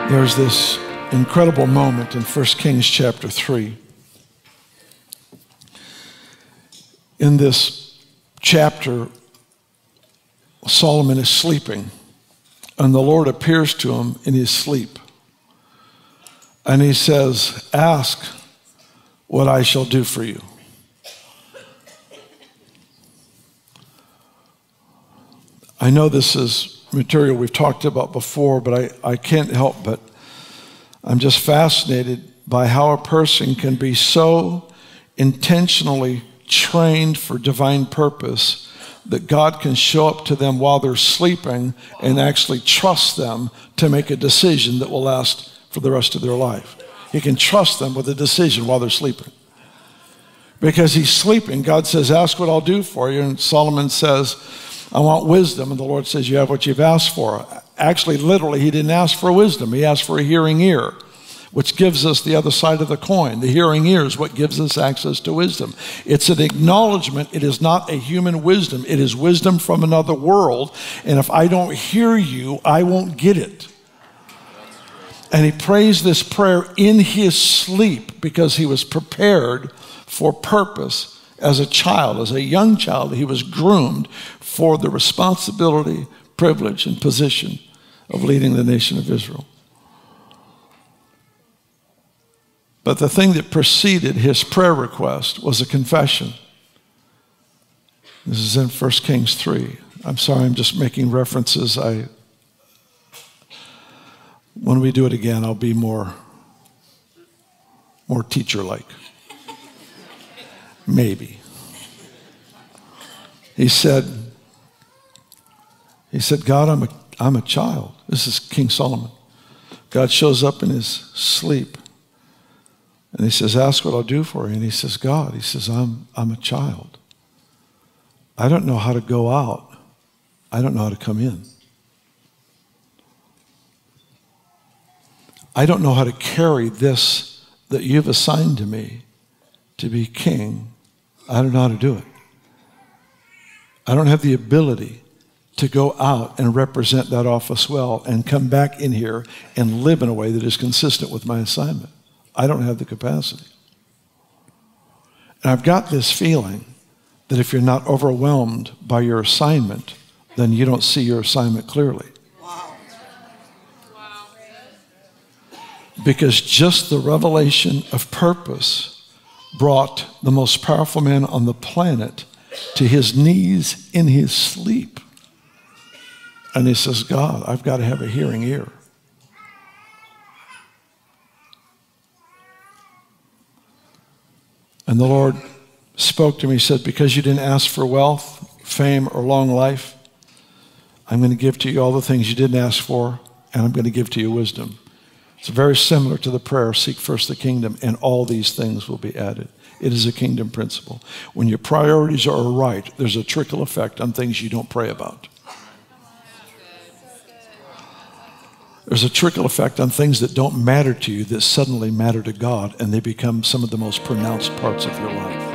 There's this incredible moment in 1 Kings chapter 3. In this chapter, Solomon is sleeping, and the Lord appears to him in his sleep. And he says, "Ask what I shall do for you." I know this is material we've talked about before, but I can't help but I'm just fascinated by how a person can be so intentionally trained for divine purpose that God can show up to them while they're sleeping and actually trust them to make a decision that will last for the rest of their life. He can trust them with a decision while they're sleeping. Because he's sleeping, God says, "Ask what I'll do for you." And Solomon says, "I want wisdom." And the Lord says, "You have what you've asked for." Actually, literally, he didn't ask for wisdom. He asked for a hearing ear, which gives us the other side of the coin. The hearing ear is what gives us access to wisdom. It's an acknowledgement. It is not a human wisdom. It is wisdom from another world. And if I don't hear you, I won't get it. And he prays this prayer in his sleep because he was prepared for purpose. As a child, as a young child, he was groomed for the responsibility, privilege, and position of leading the nation of Israel. But the thing that preceded his prayer request was a confession. This is in 1 Kings 3. I'm sorry, I'm just making references. When we do it again, I'll be more teacher-like. Maybe. He said, "God, I'm a child." This is King Solomon. God shows up in his sleep. And he says, "Ask what I'll do for you." And he says, "God," he says, I'm a child. I don't know how to go out. I don't know how to come in. I don't know how to carry this that you've assigned to me to be king. I don't know how to do it. I don't have the ability to go out and represent that office well and come back in here and live in a way that is consistent with my assignment. I don't have the capacity. And I've got this feeling that if you're not overwhelmed by your assignment, then you don't see your assignment clearly. Wow. Because just the revelation of purpose brought the most powerful man on the planet to his knees in his sleep. And he says, "God, I've got to have a hearing ear." And the Lord spoke to me, he said, "Because you didn't ask for wealth, fame, or long life, I'm going to give to you all the things you didn't ask for, and I'm going to give to you wisdom." It's very similar to the prayer, "Seek first the kingdom, and all these things will be added." It is a kingdom principle. When your priorities are right, there's a trickle effect on things you don't pray about. There's a trickle effect on things that don't matter to you that suddenly matter to God, and they become some of the most pronounced parts of your life.